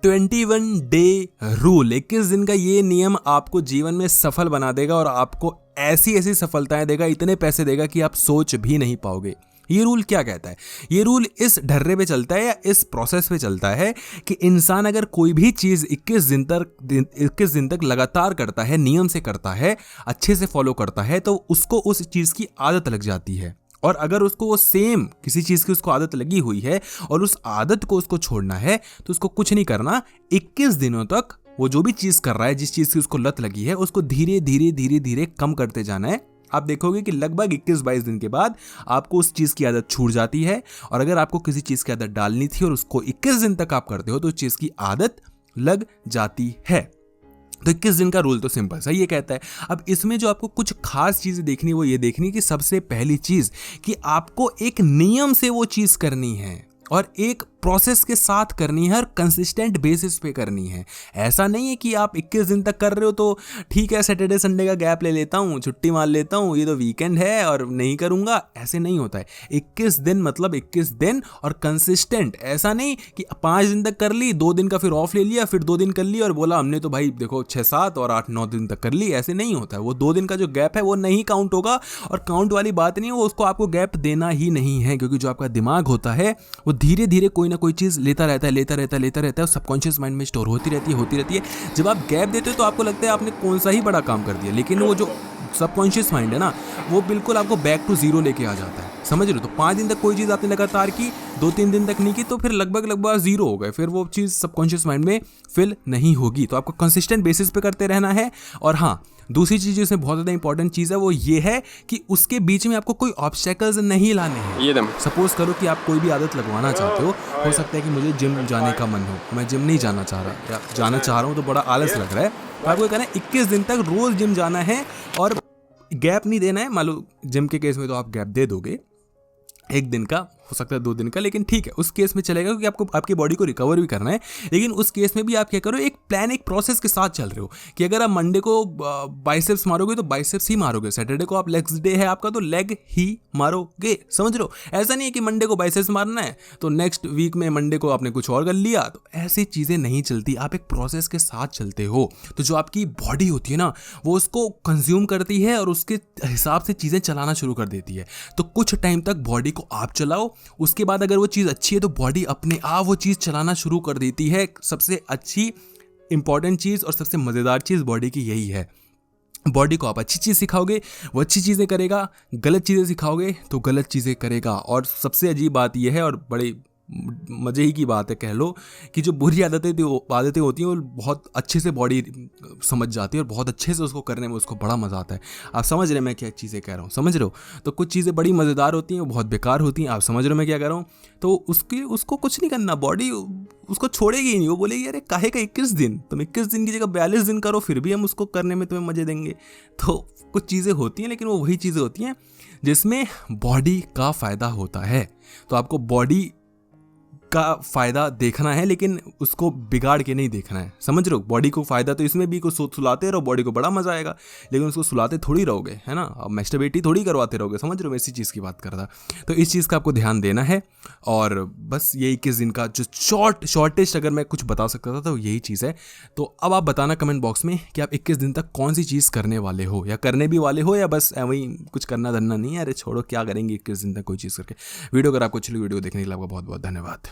21 day rule, 21 दिन का ये नियम आपको जीवन में सफल बना देगा और आपको ऐसी ऐसी सफलताएं देगा, इतने पैसे देगा कि आप सोच भी नहीं पाओगे। ये रूल क्या कहता है? ये रूल इस ढर्रे पे चलता है या इस प्रोसेस पे चलता है कि इंसान अगर कोई भी चीज़ 21 दिन तक लगातार करता है, नियम से करता है, अच्छे से फॉलो करता है, तो उसको उस चीज़ की आदत लग जाती है। और अगर उसको वो सेम किसी चीज़ की उसको आदत लगी हुई है और उस आदत को उसको छोड़ना है, तो उसको कुछ नहीं करना, 21 दिनों तक वो जो भी चीज़ कर रहा है, जिस चीज़ की उसको लत लगी है, उसको धीरे धीरे धीरे धीरे कम करते जाना है। आप देखोगे कि लगभग 21-22 दिन के बाद आपको उस चीज़ की आदत छूट जाती है। और अगर आपको किसी चीज़ की आदत डालनी थी और उसको 21 दिन तक आप करते हो, तो उस चीज़ की आदत लग जाती है। तो 21 दिन का रूल तो सिंपल सा ये कहता है। अब इसमें जो आपको कुछ खास चीज़ें देखनी, वो ये देखनी कि सबसे पहली चीज़ कि आपको एक नियम से वो चीज़ करनी है और एक प्रोसेस के साथ करनी है और कंसिस्टेंट बेसिस पे करनी है। ऐसा नहीं है कि आप 21 दिन तक कर रहे हो तो ठीक है, सैटरडे संडे का गैप ले लेता हूँ, छुट्टी मार लेता हूँ, ये तो वीकेंड है और नहीं करूँगा, ऐसे नहीं होता है। 21 दिन मतलब 21 दिन और कंसिस्टेंट। ऐसा नहीं कि 5 दिन तक कर ली, 2 दिन का फिर ऑफ ले लिया, फिर 2 दिन कर लिया और बोला हमने तो भाई देखो 6-7 और 8-9 दिन तक कर ली। ऐसे नहीं होता है। वो 2 दिन का जो गैप है वो नहीं काउंट होगा और काउंट वाली बात नहीं है, वो उसको आपको गैप देना ही नहीं है, क्योंकि जो आपका दिमाग होता है वो धीरे धीरे कोई ना कोई चीज़ लेता रहता है, सबकॉन्शियस माइंड में स्टोर होती रहती है। जब आप गैप देते हो तो आपको लगता है आपने कौन सा ही बड़ा काम कर दिया, लेकिन वो जो सबकॉन्शियस माइंड है ना, वो बिल्कुल आपको बैक टू जीरो लेके आ जाता है। समझ रहे हो? तो 5 दिन तक कोई चीज़ आपने लगातार की, 2-3 दिन तक नहीं की, तो फिर लगभग जीरो हो गए, फिर वो चीज़ सबकॉन्शियस माइंड में फिल नहीं होगी। तो आपको कंसिस्टेंट बेसिस पे करते रहना है। और हाँ, दूसरी चीज़ इसमें बहुत ज़्यादा इंपॉर्टेंट चीज़ है, वो ये है कि उसके बीच में आपको कोई ऑब्स्टेकल्स नहीं लाने हैं। सपोज करो कि आप कोई भी आदत लगवाना चाहते हो सकता है कि मुझे जिम जाने का मन हो, मैं जिम नहीं जाना चाह रहा या जाना चाह रहा हूँ तो बड़ा आलस लग रहा है, तो आपको कहना है 21 दिन तक रोज़ जिम जाना है और गैप नहीं देना है। मान लो जिम के केस में तो आप गैप दे दोगे, 1 दिन का हो सकता है, 2 दिन का, लेकिन ठीक है, उस केस में चलेगा क्योंकि आपको आपकी बॉडी को रिकवर भी करना है। लेकिन उस केस में भी आप क्या करो, एक प्लान, एक प्रोसेस के साथ चल रहे हो कि अगर आप मंडे को बाइसेप्स मारोगे तो बाइसेप्स ही मारोगे, सैटरडे को आप लेग्स डे है आपका तो लेग ही मारोगे। समझ रहे हो? ऐसा नहीं है कि मंडे को बाइसेप्स मारना है तो नेक्स्ट वीक में मंडे को आपने कुछ और कर लिया, तो ऐसी चीज़ें नहीं चलती। आप एक प्रोसेस के साथ चलते हो, तो जो आपकी बॉडी होती है ना, वो उसको कंज्यूम करती है और उसके हिसाब से चीज़ें चलाना शुरू कर देती है। तो कुछ टाइम तक बॉडी को आप चलाओ, उसके बाद अगर वो चीज़ अच्छी है तो बॉडी अपने आप वो चीज़ चलाना शुरू कर देती है। सबसे अच्छी इंपॉर्टेंट चीज़ और सबसे मज़ेदार चीज़ बॉडी की यही है। बॉडी को आप अच्छी चीज़ सिखाओगे, वो अच्छी चीज़ें करेगा, गलत चीज़ें सिखाओगे तो गलत चीज़ें करेगा। और सबसे अजीब बात यह है और बड़ी मज़े ही की बात है, कह लो कि जो बुरी आदतें होती हैं वो बहुत अच्छे से बॉडी समझ जाती है और बहुत अच्छे से उसको करने में उसको बड़ा मज़ा आता है। आप समझ रहे हैं मैं क्या चीज़ें कह रहा हूँ? समझ रहे हो? तो कुछ चीज़ें बड़ी मज़ेदार होती हैं, वो बहुत बेकार होती हैं। आप समझ रहे हो मैं क्या कह रहा हूँ? तो उसको कुछ नहीं करना, बॉडी उसको छोड़ेगी ही नहीं। वो बोलेगी अरे काहे का 21 दिन, तुम 21 दिन की जगह 42 दिन करो, फिर भी हम उसको करने में तुम्हें मज़े देंगे। तो कुछ चीज़ें होती हैं, लेकिन वो वही चीज़ें होती हैं जिसमें बॉडी का फ़ायदा होता है। तो आपको बॉडी का फ़ायदा देखना है, लेकिन उसको बिगाड़ के नहीं देखना है। समझ रहे हो? बॉडी को फ़ायदा तो इसमें भी, को सुलाते रहो, बॉडी को बड़ा मज़ा आएगा, लेकिन उसको सुलाते थोड़ी रहोगे, है ना? अब मैस्टरबेट थोड़ी करवाते रहोगे। समझ रहे हो? मैं इसी चीज़ की बात कर रहा था। तो इस चीज़ का आपको ध्यान देना है। और बस ये 21 दिन का जो शॉर्टेस्ट अगर मैं कुछ बता सकता था तो यही चीज़ है। तो अब आप बताना कमेंट बॉक्स में कि आप 21 दिन तक कौन सी चीज़ करने वाले हो, या करने भी वाले हो, या बस वही कुछ करना धरना नहीं है, अरे छोड़ो क्या करेंगे 21 दिन तक कोई चीज़ करके। वीडियो अगर आपको अच्छी लगी, वीडियो देखने के लिए आपका बहुत बहुत धन्यवाद।